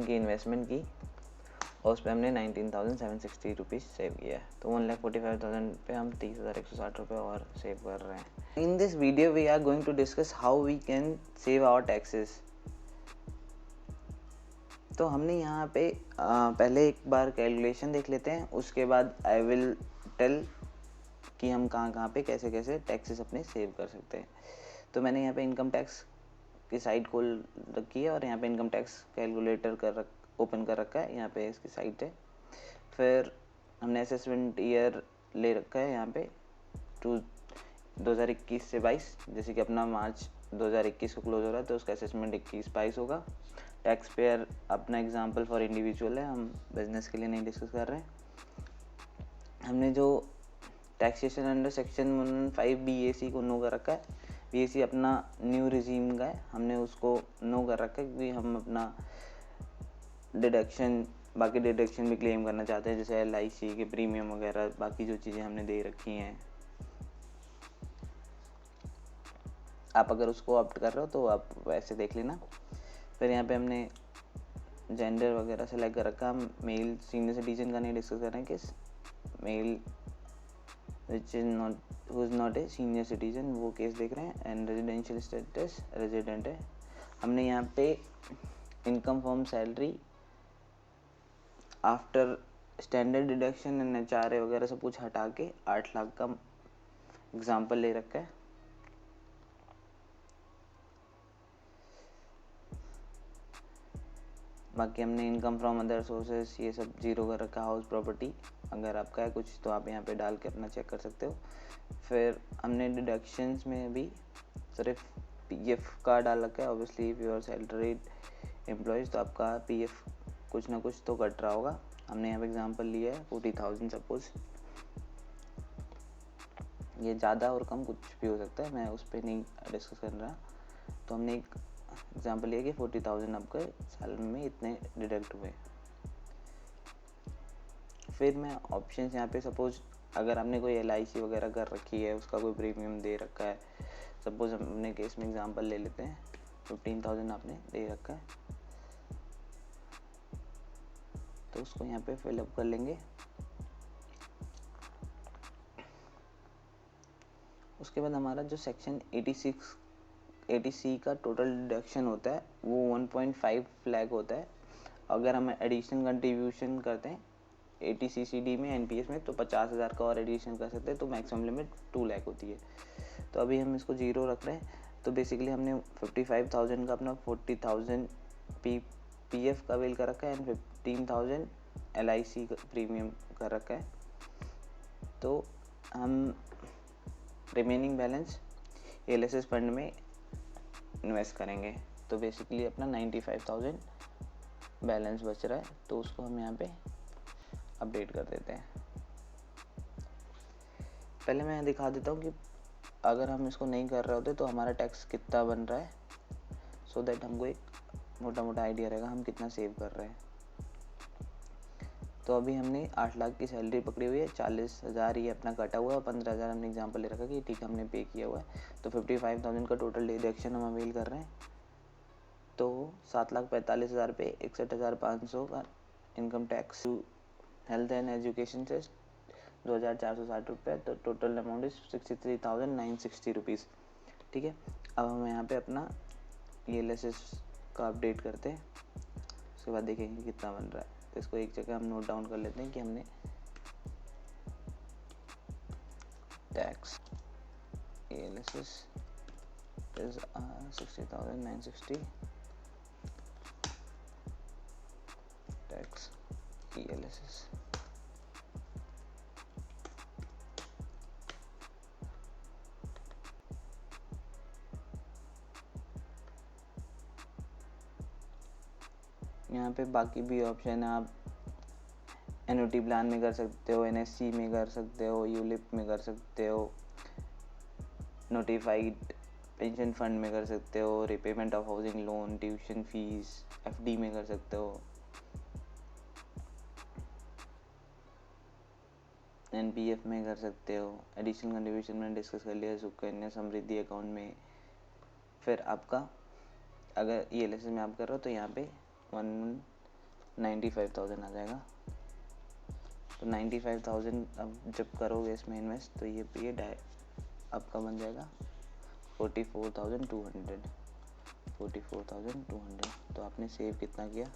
की इन्वेस्टमेंट की और उस पर हमने 19,760 रुपीज़ सेव किया है। तो 1,45,000 पे हम 30,160 रुपये और सेव कर रहे हैं। In this video we are going to discuss how we can save our taxes. तो हमने यहाँ पे पहले एक बार कैलकुलेशन देख लेते हैं, उसके बाद आई विल टेल कि हम कहाँ पे कैसे कैसे टैक्सेस अपने सेव कर सकते हैं। तो मैंने यहाँ पे इनकम टैक्स की साइट खोल रखी है और यहाँ पे इनकम टैक्स कैलकुलेटर ओपन कर रखा है, यहाँ पे इसकी साइट है। फिर हमने असेसमेंट ईयर ले रखा है यहाँ पे 2021 से 22, जैसे कि अपना मार्च 2021 को क्लोज हो रहा है तो उसका असेसमेंट 21-22 होगा। टैक्स पेयर अपना एग्जांपल फॉर इंडिविजुअल है, हम बिजनेस के लिए नहीं डिस्कस कर रहे हैं। हमने जो टैक्सेशन अंडर सेक्शन 115 BAC को नो कर रखा है। BAC अपना न्यू रिजीम का है, हमने उसको नो कर रखा है क्योंकि हम अपना डिडक्शन, बाकी डिडक्शन भी क्लेम करना चाहते हैं, जैसे LIC के प्रीमियम वगैरह, बाकी जो चीज़ें हमने दे रखी हैं। आप अगर उसको ऑप्ट कर रहे हो तो आप वैसे देख लेना। फिर यहाँ पे हमने जेंडर वगैरह सेलेक्ट कर रखा। हम मेल सीनियर सिटीजन का नहीं डिस्कस कर रहे हैं कि male which is not who is not a senior citizen, वो केस देख रहे हैं। एंड रेजिडेंशियल स्टेटस रेजिडेंट है। हमने यहाँ पे income from salary after standard deduction and HRA वगैरह सब कुछ हटा के 8 लाख का एग्जाम्पल ले रखा है। बाकी हमने इनकम फ्रॉम अदर सोर्सेस ये सब जीरो कर रखा। हाउस प्रॉपर्टी अगर आपका है कुछ तो आप यहाँ पे डाल के अपना चेक कर सकते हो। फिर हमने डिडक्शंस में भी सिर्फ PF का डाल रखा है। Obviously if you are salaried employees तो आपका PF कुछ ना कुछ तो कट रहा होगा। हमने यहाँ पे एग्जांपल लिया है 40,000 सपोज, ये ज़्यादा और कम कुछ भी हो सकता है, मैं उस पर नहीं डिस्कस कर रहा। तो हमने एक एग्जांपल लिया कि 40,000 आपके साल में इतने डिडक्ट हुए। फिर मैं ऑप्शंस यहाँ पे सपोज अगर आपने कोई LIC वगैरह कर रखी है, उसका कोई प्रीमियम दे रखा है, सपोज हमने केस में एग्जांपल ले लेते हैं 15,000 आपने दे रखा है, तो उसको यहाँ पे फिलअप कर लेंगे। उसके बाद हमारा जो सेक्शन 80C का टोटल डिडक्शन होता है वो 1.5 लाख होता है। अगर हम एडिशनल कंट्रीब्यूशन करते हैं 80CCD में NPS में तो 50,000 का और एडिशन कर सकते हैं, तो मैक्सिमम लिमिट 2 लाख होती है। तो अभी हम इसको जीरो रख रहे हैं। तो बेसिकली हमने 55,000 का अपना 40,000 PF का बिल कर रखा है एंड 15,000 LIC प्रीमियम कर रखा है। तो हम रिमेनिंग बैलेंस LSS फंड में इन्वेस्ट करेंगे। तो बेसिकली अपना 95,000 बैलेंस बच रहा है, तो उसको हम यहाँ पे अपडेट कर देते हैं। पहले मैं दिखा देता हूँ कि अगर हम इसको नहीं कर रहे होते तो हमारा टैक्स कितना बन रहा है, सो दैट हमको एक मोटा मोटा आइडिया रहेगा हम कितना सेव कर रहे हैं। तो अभी हमने 8 लाख की सैलरी पकड़ी हुई है, 40,000 ये अपना कटा हुआ है, 15,000 हमने एग्जाम्पल ले रखा कि ठीक है हमने पे किया हुआ है। तो 55,000 का टोटल डिडक्शन हम अवेल कर रहे हैं। तो 7,45,000 पे 61,500 का income tax, health and education से 2,460 रुपये, तो टोटल अमाउंट इज 63,960 रुपीज़। ठीक है, अब हम यहाँ पे अपना LSS का अपडेट करते हैं, उसके बाद देखेंगे कितना बन रहा है। तो इसको एक जगह हम नोट डाउन कर लेते हैं कि हमने tax LSS is 60,960 tax LSS। यहाँ पे बाकी भी ऑप्शन है, आप एन्युटी प्लान में कर सकते हो, NSC में कर सकते हो, यूलिप में कर सकते हो, नोटिफाइड पेंशन फंड में कर सकते हो, repayment of housing loan, tuition fees FD में कर सकते हो, NPF में कर सकते हो, एडिशनल कंट्रीब्यूशन में डिस्कस कर लिया, सुकन्या समृद्धि अकाउंट में। फिर आपका अगर LSS में आप कर रहे हो तो यहाँ पे 95,000 आ जाएगा। तो 95,000 अब जब करोगे इसमें इन्वेस्ट तो ये आपका बन जाएगा 44,200। 44,200। तो आपने सेव कितना किया?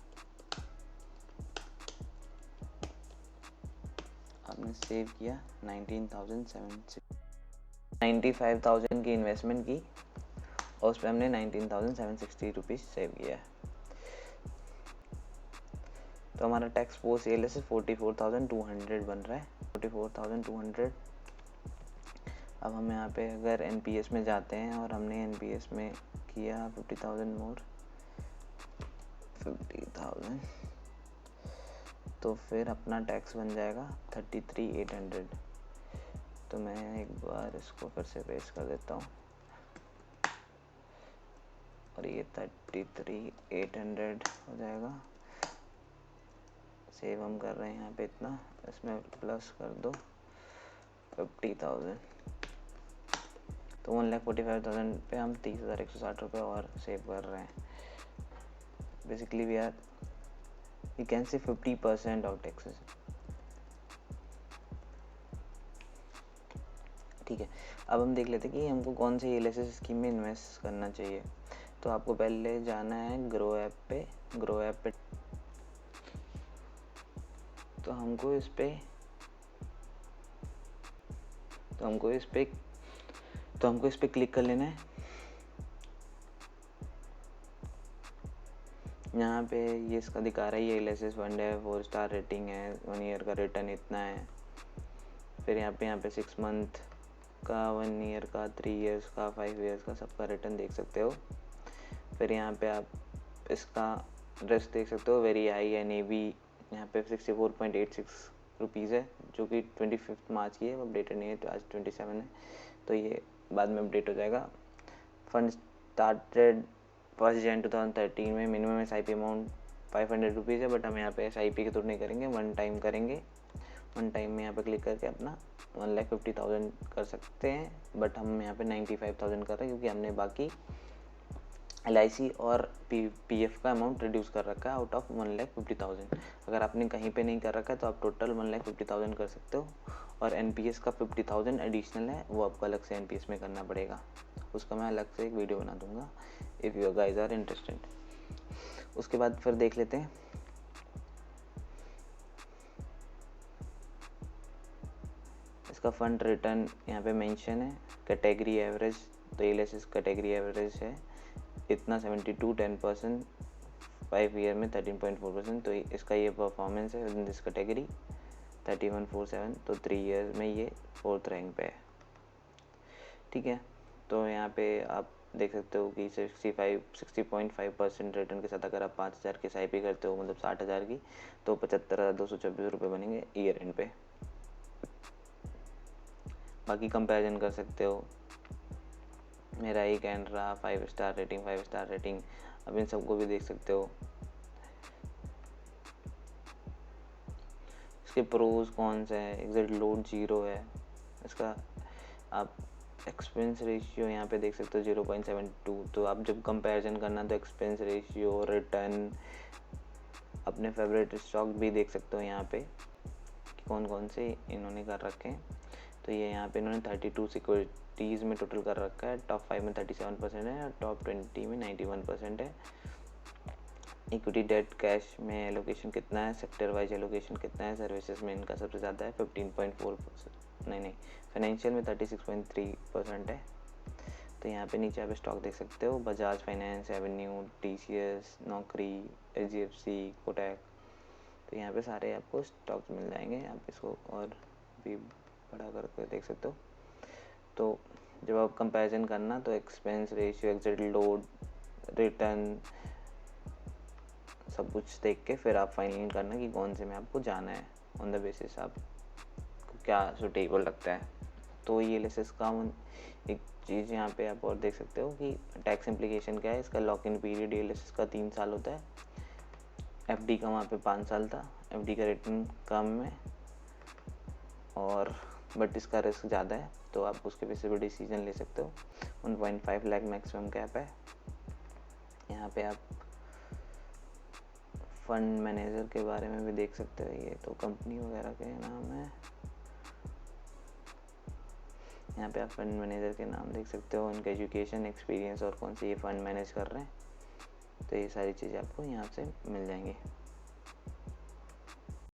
आपने सेव किया 19,760। 95,000 की इन्वेस्टमेंट की और उस पर हमने 19,760 रुपीज़ सेव किया है। तो हमारा टैक्स पोस्ट सेल से 44,200 बन रहा है। 44,200। अब हम यहाँ पे अगर एनपीएस में जाते हैं और हमने एनपीएस में किया 50,000 मोर 50,000, तो फिर अपना टैक्स बन जाएगा 33,800। तो मैं एक बार इसको फिर से पेस्ट कर देता हूँ और ये 33,800 हो जाएगा। सेव हम कर रहे हैं यहाँ पे इतना, इसमें प्लस कर दो 50,000। तो 1,45,000 पे हम 30,160 रुपये और सेव कर रहे हैं। Basically we can say 50% of taxes. ठीक है, अब हम देख लेते हैं कि हमको कौन सी एलआईसी स्कीम में इन्वेस्ट करना चाहिए। तो आपको पहले जाना है ग्रो ऐप पे। तो हमको इस पे क्लिक कर लेना है। यहाँ पे ये इसका दिखा रहा है, ये एलआईसी फंड है, 4 स्टार रेटिंग है, 1 ईयर का रिटर्न इतना है। फिर यहाँ पे 6 मंथ का, 1 ईयर का, 3 इयर्स का, 5 इयर्स का सबका रिटर्न देख सकते हो। फिर यहाँ पे आप इसका रिस्क देख सकते हो, वेरी हाई एनएवी यहाँ पे 64.86 रुपीज़ है, जो कि 25 मार्च की है, अपडेटेड नहीं है, तो आज 27 है, तो ये बाद में अपडेट हो जाएगा। फंड स्टार्टेड 1 जनवरी 2013 में। मिनिमम SIP अमाउंट 500 रुपीज़ है, बट हम यहाँ पे SIP के थ्रू नहीं करेंगे, वन टाइम करेंगे। वन टाइम में यहाँ पे क्लिक करके अपना 1,50,000 कर सकते हैं, बट हम यहाँ पे 95,000 कर रहे हैं क्योंकि हमने बाकी LIC और PF का अमाउंट रिड्यूस कर रखा है आउट ऑफ 1,50,000। अगर आपने कहीं पे नहीं कर रखा है तो आप टोटल 1,50,000 कर सकते हो। और NPS का 50,000 एडिशनल है, वो आपको अलग से NPS में करना पड़ेगा, उसका मैं अलग से एक वीडियो बना दूंगा if you guys are interested. उसके बाद फिर देख लेते हैं इसका फंड रिटर्न। यहाँ पे मेंशन है कैटेगरी एवरेज, तो एलआईसी कैटेगरी एवरेज है इतना 72, 10%, 5 ईयर में 13.4%। तो इसका ये परफॉर्मेंस है इन दिस कैटेगरी 3147, तो 3 ईयर में ये 4th रैंक पे है। ठीक है, तो यहाँ पे आप देख सकते हो कि 60.5% रिटर्न के साथ अगर आप 5,000 की SIP करते हो, मतलब 60,000 की, तो 75,224 रुपये बनेंगे ईयर एंड पे। बाकी कंपैरिजन कर सकते हो, मेरा ही Canara 5 star rating, 5 star rating, अब इन सबको भी देख सकते हो। इसके प्रोज कौन सा है, एग्जिट लोड 0 है, इसका आप एक्सपेंस रेशियो यहाँ पे देख सकते हो 0.72। तो आप जब कंपैरिजन करना तो एक्सपेंस रेशियो, रिटर्न, अपने फेवरेट स्टॉक भी देख सकते हो यहाँ पे कि कौन कौन से इन्होंने कर रखे हैं। तो ये यहाँ पे इन्होंने 32 सिक्योरिटीज़ में टोटल कर रखा है, टॉप 5 में 37% है और टॉप 20 में 91% है। इक्विटी डेट कैश में एलोकेशन कितना है, सेक्टर वाइज एलोकेशन कितना है, सर्विसेज में इनका सबसे ज़्यादा है 15.4%, नहीं फाइनेंशियल में 36.3% है। तो यहाँ पे नीचे आप स्टॉक देख सकते हो, बजाज फाइनेंस, एवेन्यू, TCS, नौकरी, HDFC, कोटक। तो यहाँ पे सारे आपको स्टॉक्स मिल जाएंगे, आप इसको और भी बड़ा करके देख सकते हो। तो जब आप कंपैरिजन करना तो expense ratio, exit load, return, सब कुछ देख के फिर आप फाइनल करना कि कौन से में आपको जाना है, ऑन द बेसिस आपको क्या सुटेबल लगता है। तो ये एलआईसी का एक चीज़ यहाँ पे आप और देख सकते हो कि टैक्स इम्प्लीकेशन क्या है। इसका लॉक इन पीरियड एलआईसी का 3 साल होता है, एफडी का वहाँ पे 5 साल था, एफडी का रिटर्न कम है और बट इसका रिस्क ज़्यादा है, तो आप उसके बेसिस पे डिसीजन ले सकते हो। 1.5 लाख मैक्सिमम कैप है। यहाँ पे आप फंड मैनेजर के बारे में भी देख सकते हो। ये तो कंपनी वगैरह के नाम है। यहाँ पे आप फंड मैनेजर के नाम देख सकते हो, उनका एजुकेशन, एक्सपीरियंस और कौन से ये फंड मैनेज कर रहे हैं। तो ये सारी चीज़ें आपको यहाँ से मिल जाएंगी।